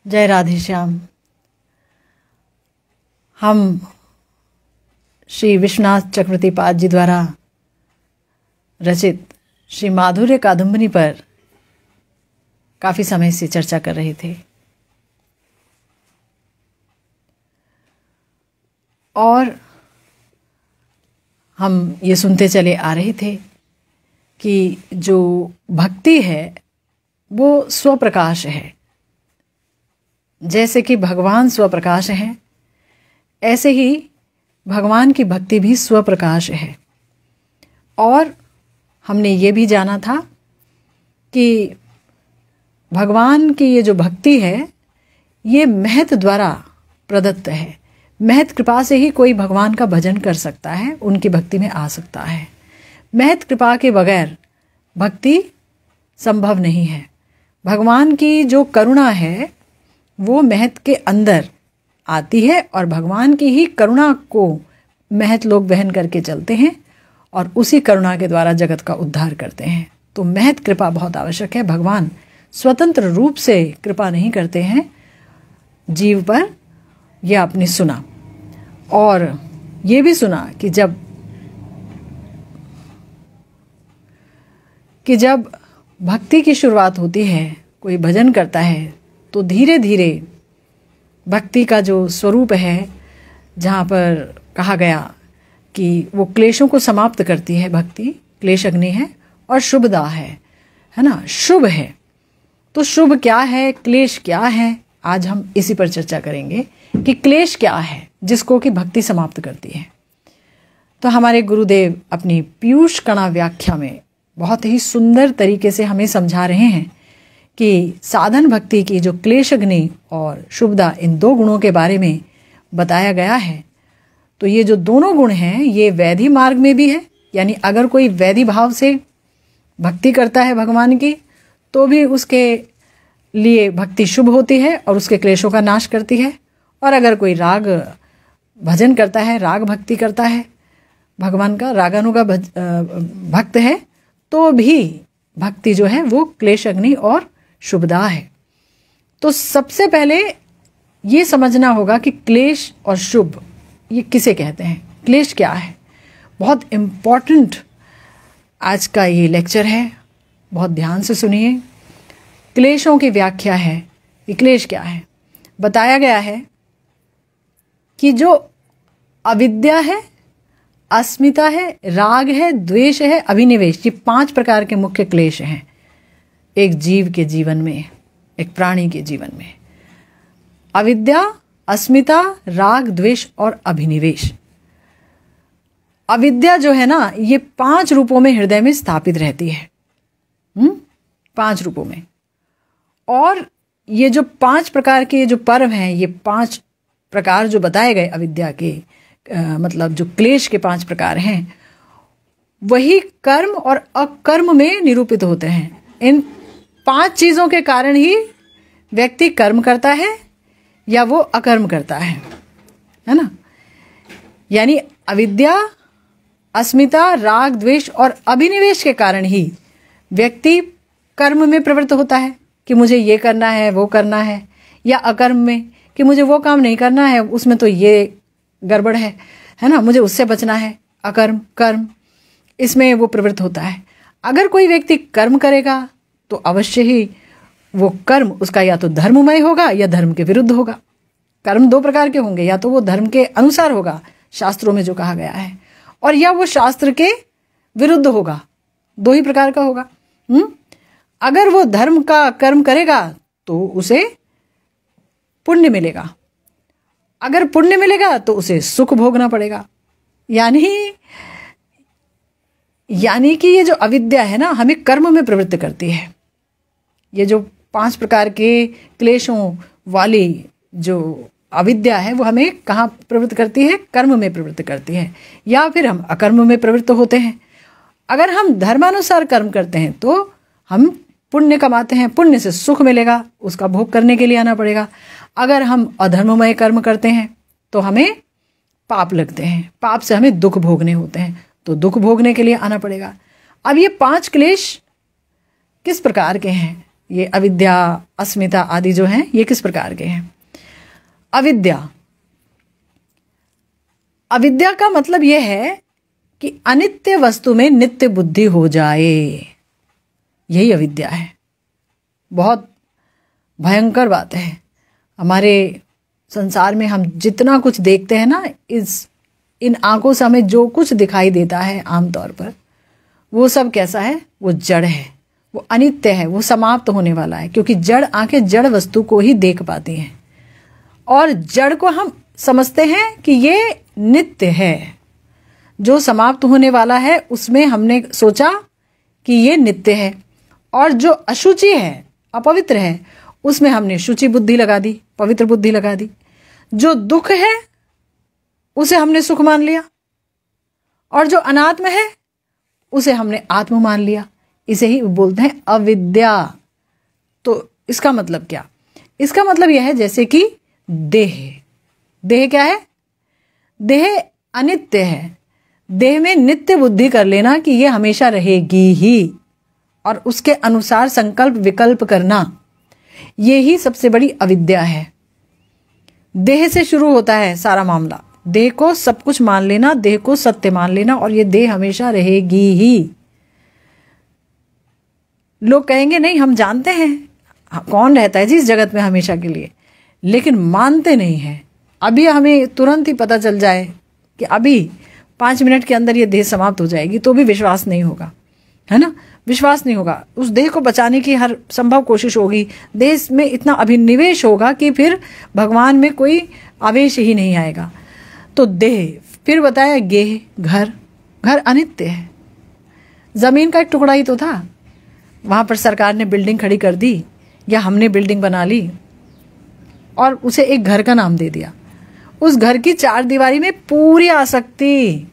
जय राधे श्याम। हम श्री विश्वनाथ चक्रवर्ती पाद जी द्वारा रचित श्री माधुर्य कादंबरी पर काफ़ी समय से चर्चा कर रहे थे और हम ये सुनते चले आ रहे थे कि जो भक्ति है वो स्वप्रकाश है। जैसे कि भगवान स्वप्रकाश हैं, ऐसे ही भगवान की भक्ति भी स्वप्रकाश है। और हमने ये भी जाना था कि भगवान की ये जो भक्ति है ये महत द्वारा प्रदत्त है। महत कृपा से ही कोई भगवान का भजन कर सकता है, उनकी भक्ति में आ सकता है। महत कृपा के बगैर भक्ति संभव नहीं है। भगवान की जो करुणा है वो महत के अंदर आती है और भगवान की ही करुणा को महत लोग वहन करके चलते हैं और उसी करुणा के द्वारा जगत का उद्धार करते हैं। तो महत कृपा बहुत आवश्यक है। भगवान स्वतंत्र रूप से कृपा नहीं करते हैं जीव पर। यह आपने सुना और ये भी सुना कि जब भक्ति की शुरुआत होती है, कोई भजन करता है, तो धीरे धीरे भक्ति का जो स्वरूप है, जहाँ पर कहा गया कि वो क्लेशों को समाप्त करती है, भक्ति क्लेश अग्नि है और शुभदा है ना, शुभ है। तो शुभ क्या है, क्लेश क्या है, आज हम इसी पर चर्चा करेंगे कि क्लेश क्या है जिसको कि भक्ति समाप्त करती है। तो हमारे गुरुदेव अपनी पीयूष कणा व्याख्या में बहुत ही सुंदर तरीके से हमें समझा रहे हैं कि साधन भक्ति की जो क्लेश अग्नि और शुभदा, इन दो गुणों के बारे में बताया गया है। तो ये जो दोनों गुण हैं ये वैधि मार्ग में भी है, यानी अगर कोई वैधि भाव से भक्ति करता है भगवान की तो भी उसके लिए भक्ति शुभ होती है और उसके क्लेशों का नाश करती है। और अगर कोई राग भजन करता है, राग भक्ति करता है, भगवान का रागानुगा भक्त है, तो भी भक्ति जो है वो क्लेश अग्नि और शुभदा है। तो सबसे पहले ये समझना होगा कि क्लेश और शुभ ये किसे कहते हैं, क्लेश क्या है। बहुत इम्पॉर्टेंट आज का ये लेक्चर है, बहुत ध्यान से सुनिए। क्लेशों की व्याख्या है कि क्लेश क्या है। बताया गया है कि जो अविद्या है, अस्मिता है, राग है, द्वेष है, अभिनिवेश, ये 5 प्रकार के मुख्य क्लेश हैं एक जीव के जीवन में, एक प्राणी के जीवन में। अविद्या, अस्मिता, राग, द्वेष और अभिनिवेश। अविद्या जो है ना, ये 5 रूपों में हृदय में स्थापित रहती है। 5 रूपों में। और ये जो 5 प्रकार के जो पर्व हैं, ये 5 प्रकार जो बताए गए अविद्या के, मतलब जो क्लेश के 5 प्रकार हैं, वही कर्म और अकर्म में निरूपित होते हैं। इन 5 चीज़ों के कारण ही व्यक्ति कर्म करता है या वो अकर्म करता है ना। यानी अविद्या, अस्मिता, राग, द्वेष और अभिनिवेश के कारण ही व्यक्ति कर्म में प्रवृत्त होता है कि मुझे ये करना है, वो करना है, या अकर्म में कि मुझे वो काम नहीं करना है, उसमें तो ये गड़बड़ है ना, मुझे उससे बचना है। अकर्म, कर्म, इसमें वो प्रवृत्त होता है। अगर कोई व्यक्ति कर्म करेगा तो अवश्य ही वो कर्म उसका या तो धर्ममय होगा या धर्म के विरुद्ध होगा। कर्म 2 प्रकार के होंगे, या तो वो धर्म के अनुसार होगा, शास्त्रों में जो कहा गया है, और या वो शास्त्र के विरुद्ध होगा। 2 ही प्रकार का होगा। अगर वो धर्म का कर्म करेगा तो उसे पुण्य मिलेगा, अगर पुण्य मिलेगा तो उसे सुख भोगना पड़ेगा। यानी कि ये जो अविद्या है ना, हमें कर्म में प्रवृत्त करती है। ये जो 5 प्रकार के क्लेशों वाली जो अविद्या है वो हमें कहाँ प्रवृत्त करती है, कर्म में प्रवृत्त करती है, या फिर हम अकर्म में प्रवृत्त होते हैं। अगर हम धर्मानुसार कर्म करते हैं तो हम पुण्य कमाते हैं, पुण्य से सुख मिलेगा, उसका भोग करने के लिए आना पड़ेगा। अगर हम अधर्ममय कर्म करते हैं तो हमें पाप लगते हैं, पाप से हमें दुख भोगने होते हैं, तो दुख भोगने के लिए आना पड़ेगा। अब ये 5 क्लेश किस प्रकार के हैं ये अविद्या, अस्मिता आदि जो हैं ये किस प्रकार के हैं। अविद्या, अविद्या का मतलब यह है कि अनित्य वस्तु में नित्य बुद्धि हो जाए, यही अविद्या है। बहुत भयंकर बात है। हमारे संसार में हम जितना कुछ देखते हैं ना, इन आंखों से हमें जो कुछ दिखाई देता है आमतौर पर, वो सब कैसा है, वो जड़ है, वो अनित्य है, वो समाप्त होने वाला है। क्योंकि जड़ आंखें जड़ वस्तु को ही देख पाती हैं और जड़ को हम समझते हैं कि ये नित्य है। जो समाप्त होने वाला है उसमें हमने सोचा कि ये नित्य है, और जो अशुचि है, अपवित्र है, उसमें हमने शुचि बुद्धि लगा दी, पवित्र बुद्धि लगा दी। जो दुख है उसे हमने सुख मान लिया, और जो अनात्म है उसे हमने आत्म मान लिया। इसे ही बोलते हैं अविद्या। तो इसका मतलब क्या? इसका मतलब यह है जैसे कि देह, देह क्या है? देह अनित्य है। देह में नित्य बुद्धि कर लेना कि ये हमेशा रहेगी ही, और उसके अनुसार संकल्प विकल्प करना, ये ही सबसे बड़ी अविद्या है। देह से शुरू होता है सारा मामला। देह को सब कुछ मान लेना, देह को सत्य मान लेना, और ये देह हमेशा रहेगी ही। लोग कहेंगे नहीं, हम जानते हैं कौन रहता है जी इस जगत में हमेशा के लिए, लेकिन मानते नहीं हैं। अभी हमें तुरंत ही पता चल जाए कि अभी 5 मिनट के अंदर ये देह समाप्त हो जाएगी, तो भी विश्वास नहीं होगा, है ना? विश्वास नहीं होगा। उस देह को बचाने की हर संभव कोशिश होगी। देह में इतना अभिनिवेश होगा कि फिर भगवान में कोई आवेश ही नहीं आएगा। तो देह, फिर बताया गेह, घर। घर अनित्य है। जमीन का एक टुकड़ा ही तो था, वहां पर सरकार ने बिल्डिंग खड़ी कर दी, या हमने बिल्डिंग बना ली और उसे एक घर का नाम दे दिया। उस घर की 4 दीवारी में पूरी आसक्ति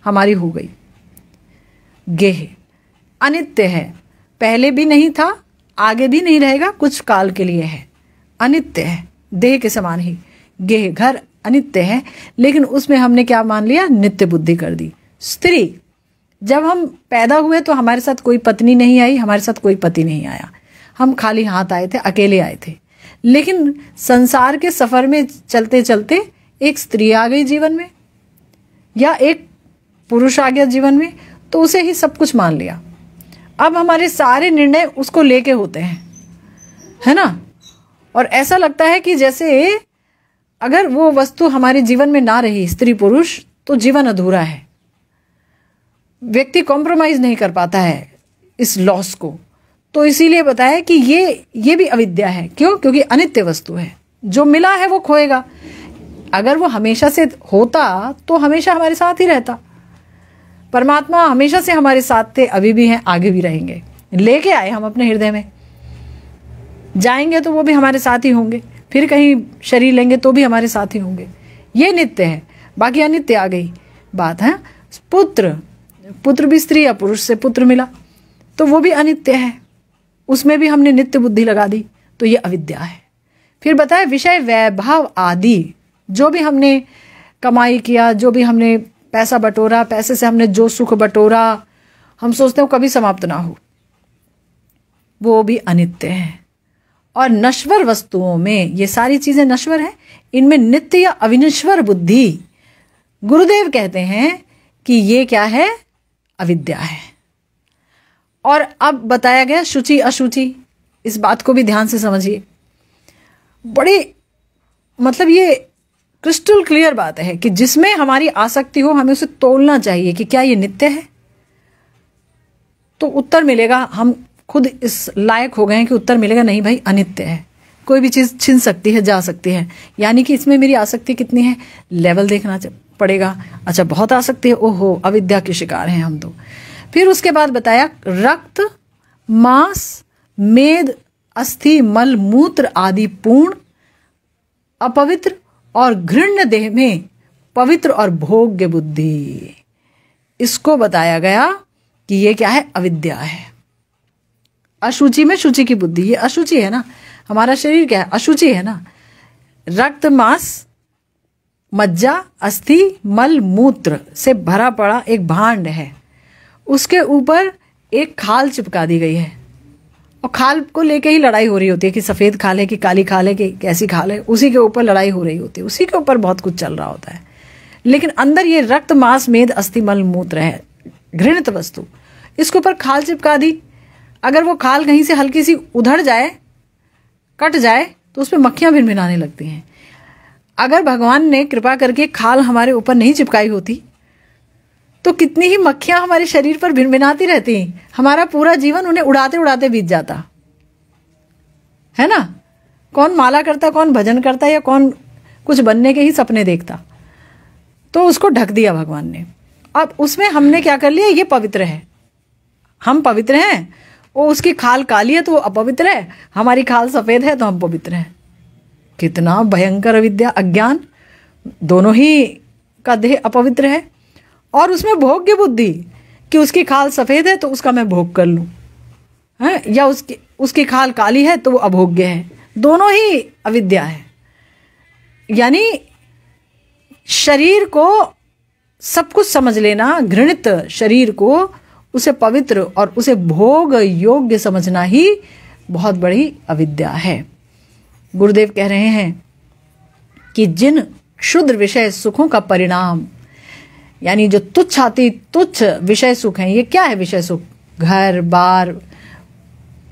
हमारी हो गई। गेह अनित्य है, पहले भी नहीं था, आगे भी नहीं रहेगा, कुछ काल के लिए है, अनित्य है, देह के समान ही। गेह घर अनित्य है, लेकिन उसमें हमने क्या मान लिया? नित्य बुद्धि कर दी। स्त्री, जब हम पैदा हुए तो हमारे साथ कोई पत्नी नहीं आई, हमारे साथ कोई पति नहीं आया, हम खाली हाथ आए थे, अकेले आए थे। लेकिन संसार के सफर में चलते चलते एक स्त्री आ गई जीवन में, या एक पुरुष आ गया जीवन में, तो उसे ही सब कुछ मान लिया। अब हमारे सारे निर्णय उसको लेके होते हैं, है ना? और ऐसा लगता है कि जैसे अगर वो वस्तु हमारे जीवन में ना रही, स्त्री पुरुष, तो जीवन अधूरा है। व्यक्ति कॉम्प्रोमाइज नहीं कर पाता है इस लॉस को। तो इसीलिए बताया कि ये भी अविद्या है। क्यों? क्योंकि अनित्य वस्तु है, जो मिला है वो खोएगा। अगर वो हमेशा से होता तो हमेशा हमारे साथ ही रहता। परमात्मा हमेशा से हमारे साथ थे, अभी भी हैं, आगे भी रहेंगे। लेके आए हम अपने हृदय में, जाएंगे तो वो भी हमारे साथ ही होंगे, फिर कहीं शरीर लेंगे तो भी हमारे साथ ही होंगे। ये नित्य है, बाकी अनित्य आ गई बात है। पुत्र भी स्त्री या पुरुष से पुत्र मिला तो वो भी अनित्य है, उसमें भी हमने नित्य बुद्धि लगा दी, तो ये अविद्या है। फिर बताया विषय वैभव आदि, जो भी हमने कमाई किया, जो भी हमने पैसा बटोरा, पैसे से हमने जो सुख बटोरा, हम सोचते हैं वो कभी समाप्त ना हो, वो भी अनित्य है। और नश्वर वस्तुओं में, ये सारी चीजें नश्वर हैं, इनमें नित्य या अविनश्वर बुद्धि, गुरुदेव कहते हैं कि ये क्या है? अविद्या है। और अब बताया गया शुचि अशुचि, इस बात को भी ध्यान से समझिए। बड़ी मतलब ये क्रिस्टल क्लियर बात है कि जिसमें हमारी आसक्ति हो, हमें उसे तोलना चाहिए कि क्या ये नित्य है। तो उत्तर मिलेगा, हम खुद इस लायक हो गए हैं कि उत्तर मिलेगा नहीं भाई, अनित्य है। कोई भी चीज़ छिन सकती है, जा सकती है। यानी कि इसमें मेरी आसक्ति कितनी है, लेवल देखना पड़ेगा। अच्छा, बहुत आसक्ति है, ओहो, अविद्या के शिकार हैं हम तो। फिर उसके बाद बताया रक्त, मांस, मेद, अस्थि, मल, मूत्र आदि पूर्ण, अपवित्र और घृण्य देह में पवित्र और भोग्य बुद्धि। इसको बताया गया कि ये क्या है? अविद्या है। अशुचि में शुचि की बुद्धि, ये अशुचि है ना, हमारा शरीर क्या है? अशुचि है ना। रक्त, मांस, मज्जा, अस्थि, मल, मूत्र से भरा पड़ा एक भांड है, उसके ऊपर एक खाल चिपका दी गई है, और खाल को लेके ही लड़ाई हो रही होती है कि सफ़ेद खाल है कि काली खाल है कि कैसी खाल है, उसी के ऊपर लड़ाई हो रही होती है, उसी के ऊपर बहुत कुछ चल रहा होता है। लेकिन अंदर ये रक्त मांस मेद अस्थि मल मूत्र है, घृणित वस्तु, इसके ऊपर खाल चिपका दी। अगर वो खाल कहीं से हल्की सी उधड़ जाए, कट जाए, तो उस पर मक्खियाँ भिनभिनाने लगती हैं। अगर भगवान ने कृपा करके खाल हमारे ऊपर नहीं चिपकाई होती तो कितनी ही मक्खियाँ हमारे शरीर पर भिनभिनाती रहती, हमारा पूरा जीवन उन्हें उड़ाते उड़ाते बीत जाता है ना। कौन माला करता, कौन भजन करता, या कौन कुछ बनने के ही सपने देखता। तो उसको ढक दिया भगवान ने। अब उसमें हमने क्या कर लिया, ये पवित्र है, हम पवित्र हैं, वो उसकी खाल काली है तो वो अपवित्र है, हमारी खाल सफ़ेद है तो हम पवित्र हैं। कितना भयंकर अविद्या, अज्ञान, दोनों ही का देह अपवित्र है। और उसमें भोग्य बुद्धि कि उसकी खाल सफ़ेद है तो उसका मैं भोग कर लूँ, है, या उसकी खाल काली है तो वो अभोग्य है। दोनों ही अविद्या है। यानी शरीर को सब कुछ समझ लेना, घृणित शरीर को, उसे पवित्र और उसे भोग योग्य समझना ही बहुत बड़ी अविद्या है। गुरुदेव कह रहे हैं कि जिन क्षुद्र विषय सुखों का परिणाम, यानी जो तुच्छ आती तुच्छ विषय सुख हैं, ये क्या है विषय सुख? घर बार,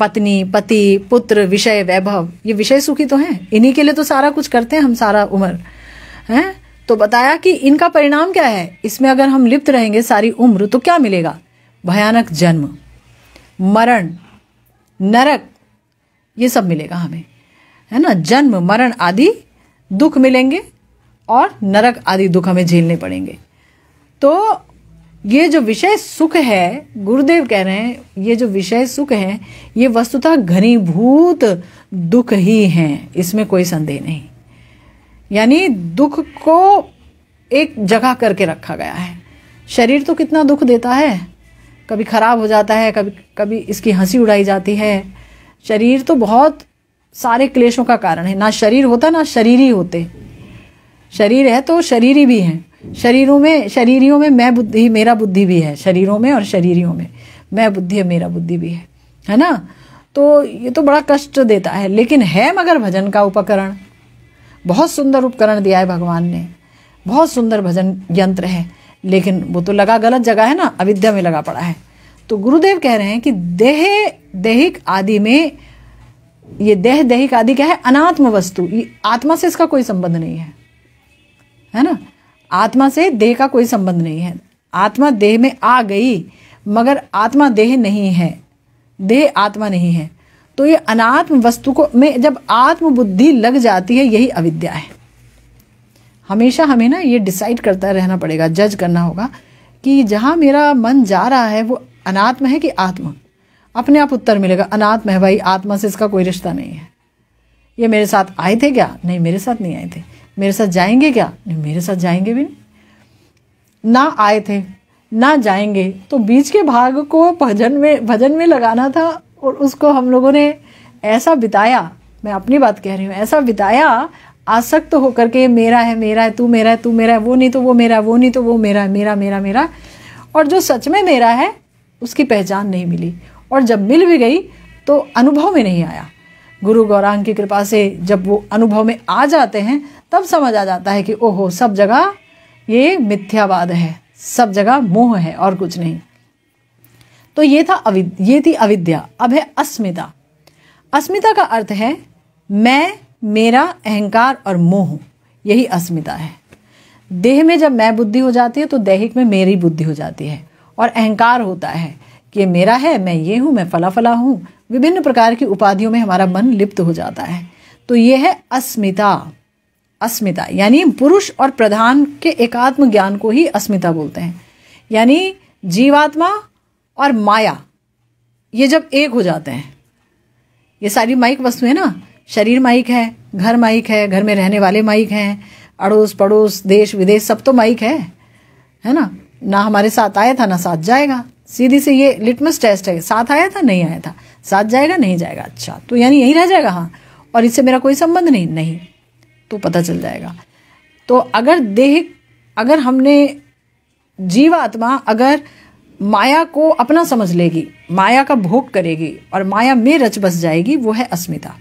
पत्नी पति पुत्र, विषय वैभव, ये विषय सुखी तो हैं, इन्हीं के लिए तो सारा कुछ करते हैं हम सारा उम्र, हैं। तो बताया कि इनका परिणाम क्या है, इसमें अगर हम लिप्त रहेंगे सारी उम्र तो क्या मिलेगा? भयानक जन्म, मरण, नरक, ये सब मिलेगा हमें, है ना। जन्म मरण आदि दुख मिलेंगे और नरक आदि दुख हमें झेलने पड़ेंगे। तो ये जो विषय सुख है, गुरुदेव कह रहे हैं, ये जो विषय सुख है ये वस्तुतः घनीभूत दुख ही हैं, इसमें कोई संदेह नहीं। यानी दुख को एक जगह करके रखा गया है। शरीर तो कितना दुख देता है, कभी खराब हो जाता है, कभी इसकी हंसी उड़ाई जाती है। शरीर तो बहुत सारे क्लेशों का कारण है। ना शरीर होता ना शरीरी होते। शरीर है तो शरीरी भी हैं। शरीरियों में मैं बुद्धि मेरा बुद्धि भी है, शरीरों में और शरीरियों में मैं बुद्धि है मेरा बुद्धि भी है ना। तो ये तो बड़ा कष्ट देता है, लेकिन है मगर भजन का उपकरण, बहुत सुंदर उपकरण दिया है भगवान ने, बहुत सुंदर भजन यंत्र है। लेकिन वो तो लगा गलत जगह है ना, अविद्या में लगा पड़ा है। तो गुरुदेव कह रहे हैं कि दैहिक आदि में, ये दैहिक आदि क्या है? अनात्म वस्तु। आत्मा से इसका कोई संबंध नहीं है ना। आत्मा से देह का कोई संबंध नहीं है। आत्मा देह में आ गई मगर आत्मा देह नहीं है, देह आत्मा नहीं है। तो ये अनात्म वस्तु को में जब आत्म बुद्धि लग जाती है, यही अविद्या है। हमेशा हमें ना ये डिसाइड करता रहना पड़ेगा, जज करना होगा कि जहाँ मेरा मन जा रहा है वो अनात्म है कि आत्मा। अपने आप उत्तर मिलेगा, अनात्म है भाई, आत्मा से इसका कोई रिश्ता नहीं है। ये मेरे साथ आए थे क्या? नहीं, मेरे साथ नहीं आए थे। मेरे साथ जाएंगे क्या? नहीं, मेरे साथ जाएंगे भी नहीं। ना आए थे ना जाएंगे, तो बीच के भाग को भजन में लगाना था। और उसको हम लोगों ने ऐसा बिताया, मैं अपनी बात कह रही हूँ, ऐसा बिताया आसक्त होकर के, मेरा है तू मेरा है तू मेरा है, वो नहीं तो वो मेरा, वो नहीं तो वो मेरा, मेरा मेरा मेरा। और जो सच में मेरा है उसकी पहचान नहीं मिली, और जब मिल भी गई तो अनुभव में नहीं आया। गुरु गौरांग की कृपा से जब वो अनुभव में आ जाते हैं तब समझ आ जाता है कि ओहो, सब जगह ये मिथ्यावाद है, सब जगह मोह है और कुछ नहीं। तो ये थी अविद्या। अब है अस्मिता। अस्मिता का अर्थ है मैं, मेरा, अहंकार और मोह, यही अस्मिता है। देह में जब मैं बुद्धि हो जाती है तो दैहिक में मेरी बुद्धि हो जाती है, और अहंकार होता है कि मेरा है, मैं ये हूँ, मैं फला फला हूँ। विभिन्न प्रकार की उपाधियों में हमारा मन लिप्त हो जाता है। तो ये है अस्मिता। अस्मिता यानी पुरुष और प्रधान के एकात्म ज्ञान को ही अस्मिता बोलते हैं। यानी जीवात्मा और माया ये जब एक हो जाते हैं, ये सारी माइक वस्तु है ना, शरीर माइक है, घर माइक है, घर में रहने वाले माइक हैं, अड़ोस पड़ोस देश विदेश सब तो माइक है ना। ना हमारे साथ आया था ना साथ जाएगा। सीधी से ये लिटमस टेस्ट है, साथ आया था नहीं आया था, साथ जाएगा नहीं जाएगा, अच्छा तो यानी यहीं रह जाएगा, हाँ, और इससे मेरा कोई संबंध नहीं, तो पता चल जाएगा। तो अगर हमने जीवात्मा अगर माया को अपना समझ लेगी, माया का भोग करेगी और माया में रच बस जाएगी, वो है अस्मिता।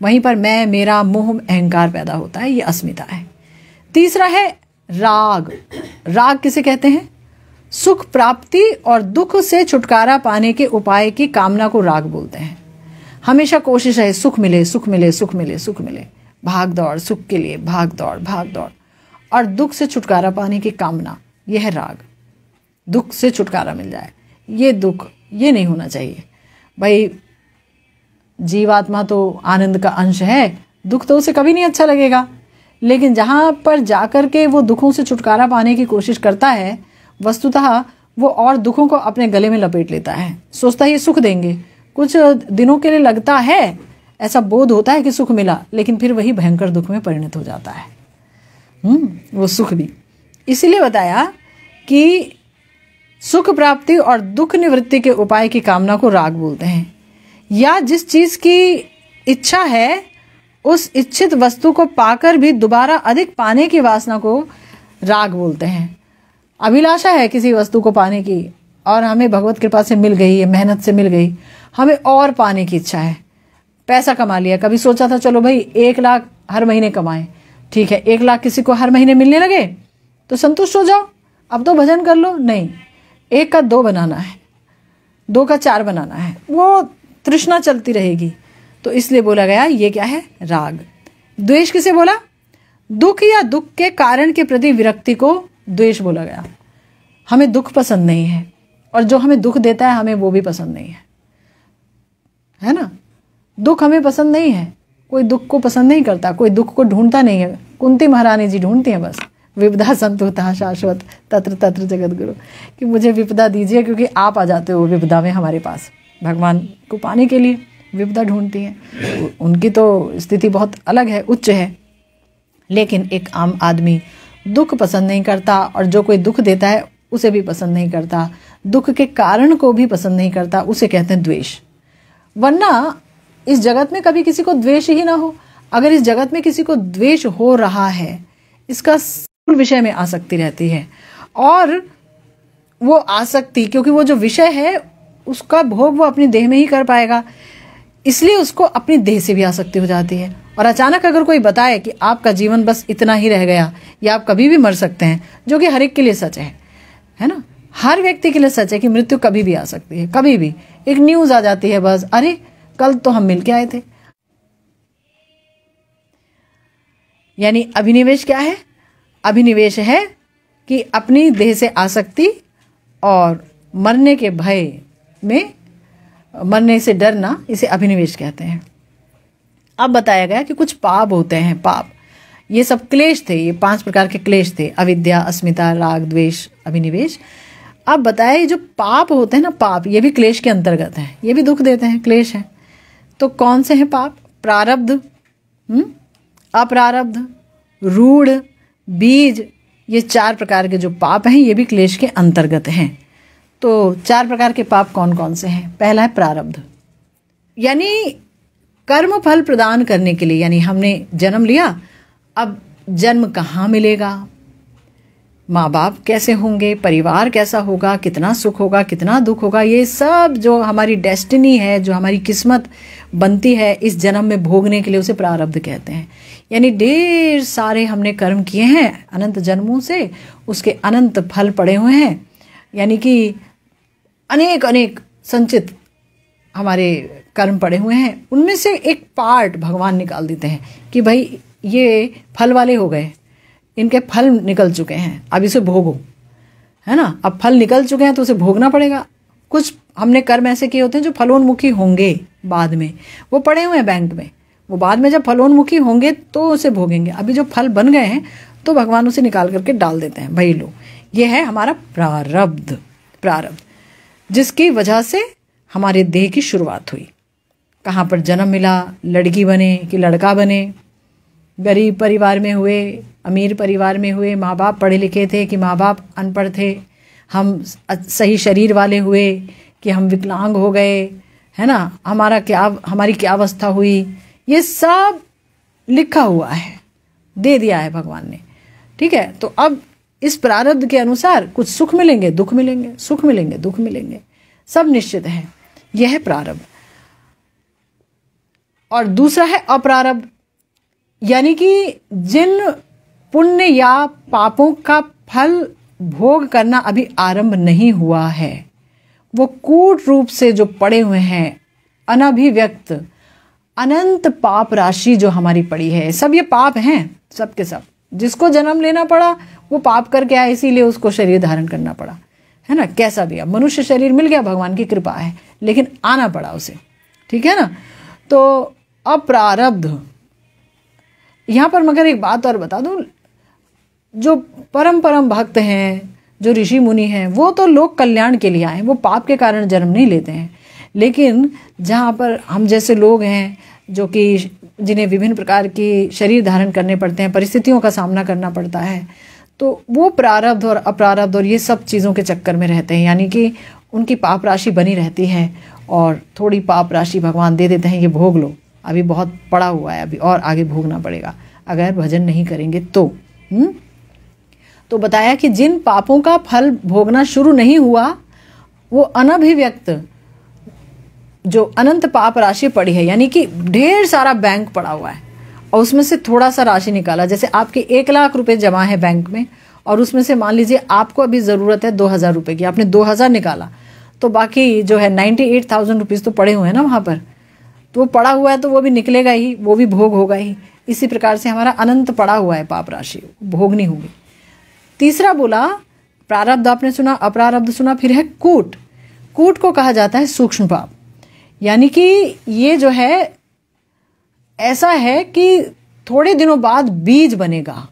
वहीं पर मैं, मेरा, मोह, अहंकार पैदा होता है, ये अस्मिता है। तीसरा है राग। राग किसे कहते हैं? सुख प्राप्ति और दुख से छुटकारा पाने के उपाय की कामना को राग बोलते हैं। हमेशा कोशिश है सुख मिले, सुख मिले, सुख मिले, सुख मिले, भाग दौड़, सुख के लिए भाग दौड़, भाग दौड़, और दुख से छुटकारा पाने की कामना, यह है राग। दुख से छुटकारा मिल जाए, ये दुख, ये नहीं होना चाहिए भाई। जीवात्मा तो आनंद का अंश है, दुख तो उसे कभी नहीं अच्छा लगेगा। लेकिन जहाँ पर जाकर के वो दुखों से छुटकारा पाने की कोशिश करता है, वस्तुतः वो और दुखों को अपने गले में लपेट लेता है। सोचता है ये सुख देंगे, कुछ दिनों के लिए लगता है, ऐसा बोध होता है कि सुख मिला, लेकिन फिर वही भयंकर दुख में परिणत हो जाता है। वो सुख भी इसीलिए बताया कि सुख प्राप्ति और दुख निवृत्ति के उपाय की कामना को राग बोलते हैं। या जिस चीज की इच्छा है उस इच्छित वस्तु को पाकर भी दोबारा अधिक पाने की वासना को राग बोलते हैं। अभिलाषा है किसी वस्तु को पाने की और हमें भगवत कृपा से मिल गई है, मेहनत से मिल गई, हमें और पाने की इच्छा है। पैसा कमा लिया, कभी सोचा था चलो भाई 1 लाख हर महीने कमाएं, ठीक है 1 लाख किसी को हर महीने मिलने लगे तो संतुष्ट हो जाओ, अब तो भजन कर लो। नहीं, 1 का 2 बनाना है, 2 का 4 बनाना है, वो तृष्णा चलती रहेगी। तो इसलिए बोला गया ये क्या है? राग। द्वेष किसे बोला? दुख या दुख के कारण के प्रति विरक्ति को द्वेष बोला गया। हमें दुख पसंद नहीं है और जो हमें दुख देता है हमें वो भी पसंद नहीं है ना। दुख हमें पसंद नहीं है, कोई दुख को पसंद नहीं करता, कोई दुख को ढूंढता नहीं है। कुंती महारानी जी ढूंढती हैं बस, विपदा संतुता शाश्वत तत्र तत्र जगत गुरु, कि मुझे विपदा दीजिए क्योंकि आप आ जाते हो विपदा में हमारे पास। भगवान को पाने के लिए विपदा ढूंढती हैं। उनकी तो स्थिति बहुत अलग है, उच्च है। लेकिन एक आम आदमी दुख पसंद नहीं करता और जो कोई दुख देता है उसे भी पसंद नहीं करता, दुख के कारण को भी पसंद नहीं करता, उसे कहते हैं द्वेष। वरना इस जगत में कभी किसी को द्वेष ही ना हो। अगर इस जगत में किसी को द्वेष हो रहा है, इसका विषय में आसक्ति रहती है, और वो आसक्ति क्योंकि वो जो विषय है उसका भोग वो अपनी देह में ही कर पाएगा, इसलिए उसको अपनी देह से भी आसक्ति हो जाती है। और अचानक अगर कोई बताए कि आपका जीवन बस इतना ही रह गया या आप कभी भी मर सकते हैं, जो कि हर एक के लिए सच है ना, हर व्यक्ति के लिए सच है कि मृत्यु कभी भी आ सकती है। कभी भी एक न्यूज आ जाती है बस, अरे कल तो हम मिलके आए थे। यानी अभिनिवेश क्या है? अभिनिवेश है कि अपनी देह से आसक्ति और मरने के भय में, मरने से डरना, इसे अभिनिवेश कहते हैं। अब बताया गया कि कुछ पाप होते हैं। पाप ये सब क्लेश थे, ये 5 प्रकार के क्लेश थे, अविद्या, अस्मिता, राग, द्वेष, अभिनिवेश। अब बताया ये जो पाप होते हैं ना, पाप ये भी क्लेश के अंतर्गत हैं, ये भी दुख देते हैं, क्लेश हैं। तो कौन से हैं पाप? प्रारब्ध, अप्रारब्ध, रूढ़, बीज, ये 4 प्रकार के जो पाप हैं ये भी क्लेश के अंतर्गत हैं। तो 4 प्रकार के पाप कौन कौन से हैं? पहला है प्रारब्ध, यानी कर्म फल प्रदान करने के लिए, यानी हमने जन्म लिया, अब जन्म कहाँ मिलेगा, माँ बाप कैसे होंगे, परिवार कैसा होगा, कितना सुख होगा, कितना दुख होगा, ये सब जो हमारी डेस्टिनी है, जो हमारी किस्मत बनती है इस जन्म में भोगने के लिए, उसे प्रारब्ध कहते हैं। यानी ढेर सारे हमने कर्म किए हैं अनंत जन्मों से, उसके अनंत फल पड़े हुए हैं। यानी कि अनेक अनेक संचित हमारे कर्म पड़े हुए हैं, उनमें से एक पार्ट भगवान निकाल देते हैं कि भाई ये फल वाले हो गए, इनके फल निकल चुके हैं, अब इसे भोगो, है ना। अब फल निकल चुके हैं तो उसे भोगना पड़ेगा। कुछ हमने कर्म ऐसे किए होते हैं जो फलोन्मुखी होंगे बाद में, वो पड़े हुए हैं बैंक में, वो बाद में जब फलोन्मुखी होंगे तो उसे भोगेंगे। अभी जो फल बन गए हैं तो भगवान उसे निकाल करके डाल देते हैं, भाई लो, ये है हमारा प्रारब्ध। प्रारब्ध जिसकी वजह से हमारे देह की शुरुआत हुई, कहाँ पर जन्म मिला, लड़की बने कि लड़का बने, गरीब परिवार में हुए, अमीर परिवार में हुए, माँ बाप पढ़े लिखे थे कि माँ बाप अनपढ़ थे, हम सही शरीर वाले हुए कि हम विकलांग हो गए, है ना, हमारी क्या अवस्था हुई, ये सब लिखा हुआ है, दे दिया है भगवान ने। ठीक है, तो अब इस प्रारब्ध के अनुसार कुछ सुख मिलेंगे, दुख मिलेंगे, सुख मिलेंगे, दुख मिलेंगे, सब निश्चित है। यह है प्रारब्ध। और दूसरा है अप्रारब्ध, यानी कि जिन पुण्य या पापों का फल भोग करना अभी आरंभ नहीं हुआ है, वो कूट रूप से जो पड़े हुए हैं, अनभिव्यक्त अनंत पाप राशि जो हमारी पड़ी है, सब ये पाप हैं, सब के सब। जिसको जन्म लेना पड़ा वो पाप करके आया, इसीलिए उसको शरीर धारण करना पड़ा, है ना। कैसा भी, अब मनुष्य शरीर मिल गया, भगवान की कृपा है, लेकिन आना पड़ा उसे, ठीक है ना। तो अप्रारब्ध यहाँ पर मगर एक बात और बता दूं, जो परम परम भक्त हैं, जो ऋषि मुनि हैं, वो तो लोक कल्याण के लिए आए हैं, वो पाप के कारण जन्म नहीं लेते हैं। लेकिन जहाँ पर हम जैसे लोग हैं जो कि जिन्हें विभिन्न प्रकार के शरीर धारण करने पड़ते हैं, परिस्थितियों का सामना करना पड़ता है, तो वो प्रारब्ध और अप्रारब्ध और ये सब चीज़ों के चक्कर में रहते हैं, यानी कि उनकी पाप राशि बनी रहती है और थोड़ी पाप राशि भगवान दे देते हैं, ये भोग लो, अभी बहुत पड़ा हुआ है, अभी और आगे भोगना पड़ेगा अगर भजन नहीं करेंगे तो। तो बताया कि जिन पापों का फल भोगना शुरू नहीं हुआ, वो अनभिव्यक्त जो अनंत पाप राशि पड़ी है, यानी कि ढेर सारा बैंक पड़ा हुआ है और उसमें से थोड़ा सा राशि निकाला, जैसे आपके 1 लाख रुपए जमा है बैंक में और उसमें से मान लीजिए आपको अभी ज़रूरत है 2,000 रुपये की, आपने 2,000 निकाला, तो बाकी जो है 98,000 रुपीज़ तो पड़े हुए हैं ना वहाँ पर, तो वो पड़ा हुआ है तो वो भी निकलेगा ही, वो भी भोग होगा ही। इसी प्रकार से हमारा अनंत पड़ा हुआ है पाप राशि, भोगनी होगी। तीसरा बोला प्रारब्ध, आपने सुना, अप्रारब्ध सुना, फिर है कूट। कूट को कहा जाता है सूक्ष्म पाप, यानी कि ये जो है ऐसा है कि थोड़े दिनों बाद बीज बनेगा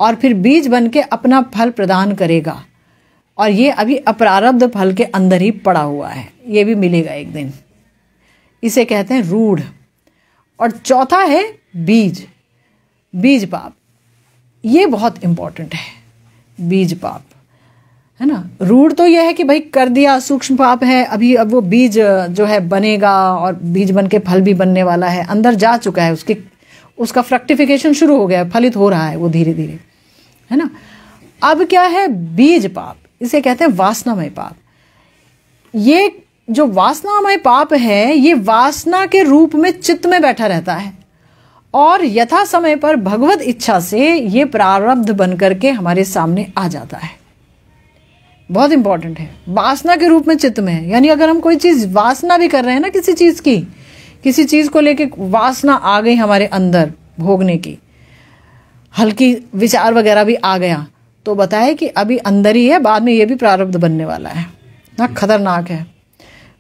और फिर बीज बन के अपना फल प्रदान करेगा, और ये अभी अप्रारब्ध फल के अंदर ही पड़ा हुआ है, ये भी मिलेगा एक दिन। इसे कहते हैं रूढ़। और चौथा है बीज, बीज पाप। ये बहुत इंपॉर्टेंट है, बीज पाप, है ना। रूढ़ तो यह है कि भाई कर दिया, सूक्ष्म पाप है, अभी अब वो बीज जो है बनेगा और बीज बन के फल भी बनने वाला है, अंदर जा चुका है, उसका फ्रक्टिफिकेशन शुरू हो गया है, फलित हो रहा है वो धीरे धीरे, है ना। अब क्या है बीज पाप, इसे कहते हैं वासनामय पाप। ये जो वासनामय पाप है, ये वासना के रूप में चित्त में बैठा रहता है और यथा समय पर भगवत इच्छा से ये प्रारब्ध बन करके हमारे सामने आ जाता है। बहुत इंपॉर्टेंट है, वासना के रूप में चित्त में है, यानी अगर हम कोई चीज वासना भी कर रहे हैं ना, किसी चीज की, किसी चीज को लेके वासना आ गई हमारे अंदर भोगने की, हल्की विचार वगैरह भी आ गया, तो बताए कि अभी अंदर ही है, बाद में ये भी प्रारब्ध बनने वाला है ना। खतरनाक है,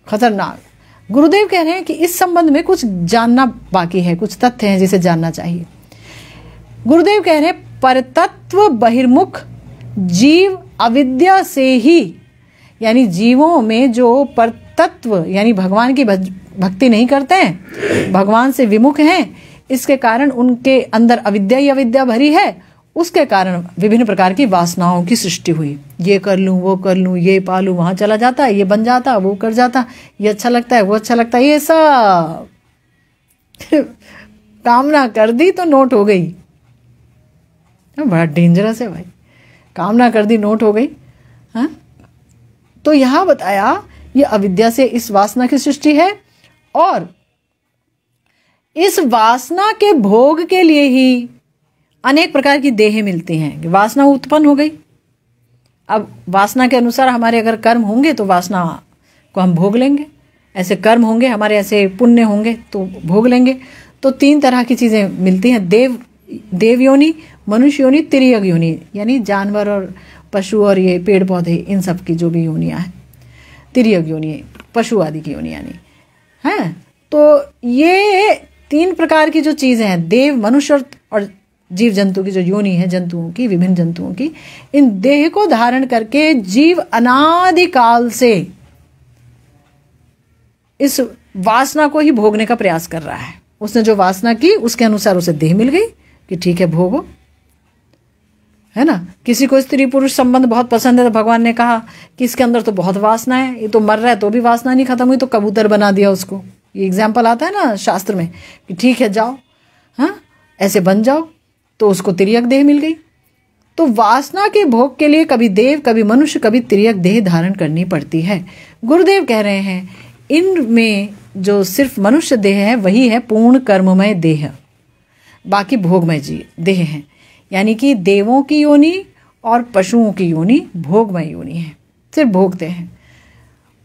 खतरनाक। गुरुदेव कह रहे हैं कि इस संबंध में कुछ जानना बाकी है, कुछ तथ्य हैं जिसे जानना चाहिए। गुरुदेव कह रहे हैं परतत्व बहिर्मुख जीव अविद्या से ही, यानी जीवों में जो परतत्व यानी भगवान की भक्ति नहीं करते हैं, भगवान से विमुख हैं, इसके कारण उनके अंदर अविद्या ही अविद्या भरी है, उसके कारण विभिन्न प्रकार की वासनाओं की सृष्टि हुई। ये कर लूं, वो कर लूं, ये पालूं, वहां चला जाता, ये बन जाता, वो कर जाता, ये अच्छा लगता है, वो अच्छा लगता है, ये सब कामना कर दी तो नोट हो गई। बड़ा डेंजरस है भाई, कामना कर दी नोट हो गई। हाँ, तो यहां बताया ये अविद्या से इस वासना की सृष्टि है और इस वासना के भोग के लिए ही अनेक प्रकार की देहें मिलती हैं। वासना उत्पन्न हो गई, अब वासना के अनुसार हमारे अगर कर्म होंगे तो वासना को हम भोग लेंगे, ऐसे कर्म होंगे हमारे, ऐसे पुण्य होंगे तो भोग लेंगे। तो 3 तरह की चीज़ें मिलती हैं, देव योनि, मनुष्य योनि, तिर्यक योनि, यानी जानवर और पशु और ये पेड़ पौधे, इन सब की जो भी योनियाँ हैं, तिर्यक योनि, पशु आदि की योनि यानी है। तो ये 3 प्रकार की जो चीज़ें हैं, देव, मनुष्य और जीव जंतु की जो योनि है, जंतुओं की, विभिन्न जंतुओं की, इन देह को धारण करके जीव अनादिकाल से इस वासना को ही भोगने का प्रयास कर रहा है। उसने जो वासना की उसके अनुसार उसे देह मिल गई कि ठीक है भोगो, है ना। किसी को स्त्री पुरुष संबंध बहुत पसंद है तो भगवान ने कहा कि इसके अंदर तो बहुत वासना है, ये तो मर रहा है तो भी वासना नहीं खत्म हुई, तो कबूतर बना दिया उसको। ये एग्जाम्पल आता है ना शास्त्र में कि ठीक है जाओ, हाँ ऐसे बन जाओ, तो उसको तिर्यक देह मिल गई। तो वासना के भोग के लिए कभी देव, कभी मनुष्य, कभी तिर्यक देह धारण करनी पड़ती है। गुरुदेव कह रहे हैं इनमें जो सिर्फ मनुष्य देह है वही है पूर्ण कर्ममय देह, बाकी भोगमय देह है। यानी कि देवों की योनि और पशुओं की योनि भोगमय योनि है, सिर्फ भोगते हैं।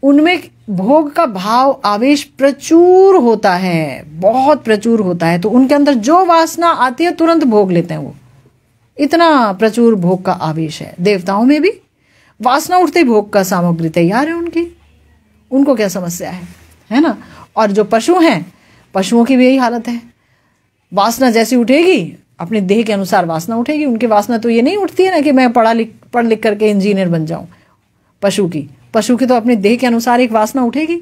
उनमें भोग का भाव आवेश प्रचुर होता है, बहुत प्रचुर होता है। तो उनके अंदर जो वासना आती है तुरंत भोग लेते हैं वो, इतना प्रचुर भोग का आवेश है। देवताओं में भी वासना उठते ही भोग का सामग्री तैयार है उनकी, उनको क्या समस्या है ना। और जो पशु हैं, पशुओं की भी यही हालत है। वासना जैसी उठेगी अपने देह के अनुसार वासना उठेगी। उनकी वासना तो ये नहीं उठती है ना कि मैं पढ़ लिख करके इंजीनियर बन जाऊं। पशु की तो अपने देह के अनुसार एक वासना उठेगी,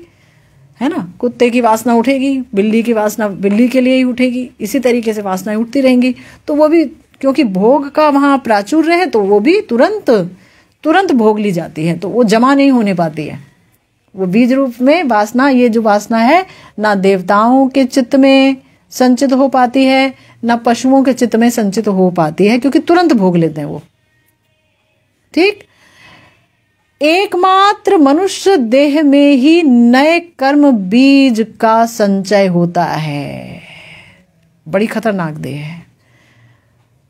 है ना। कुत्ते की वासना उठेगी, बिल्ली की वासना बिल्ली के लिए ही उठेगी, इसी तरीके से वासनाएं उठती रहेंगी। तो वो भी क्योंकि भोग का वहाँ प्राचुर्य है तो वो भी तुरंत भोग ली जाती है, तो वो जमा नहीं होने पाती है। वो बीज रूप में वासना, ये जो वासना है ना देवताओं के चित्त में संचित हो पाती है, ना पशुओं के चित्त में संचित हो पाती है, क्योंकि तुरंत भोग लेते हैं वो। ठीक, एकमात्र मनुष्य देह में ही नए कर्म बीज का संचय होता है। बड़ी खतरनाक देह है,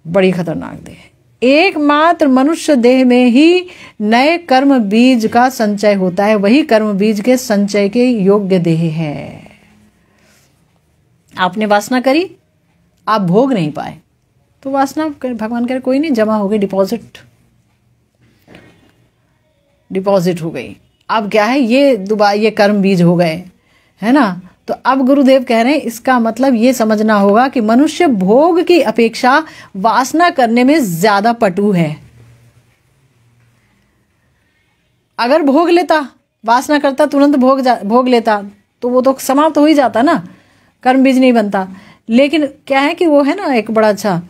बड़ी खतरनाक देह। एकमात्र मनुष्य देह में ही नए कर्म बीज का संचय होता है, वही कर्म बीज के संचय के योग्य देह है। आपने वासना करी, आप भोग नहीं पाए, तो वासना भगवान कह रहे कोई नहीं, जमा हो गई, डिपॉजिट हो गई। अब क्या है, ये कर्म बीज हो गए, है ना। तो अब गुरुदेव कह रहे हैं इसका मतलब ये समझना होगा कि मनुष्य भोग की अपेक्षा वासना करने में ज्यादा पटु है। अगर भोग लेता, वासना करता, तुरंत भोग लेता, तो वो तो समाप्त हो ही जाता ना, कर्म बीज नहीं बनता। लेकिन क्या है कि वो है ना एक बड़ा अच्छा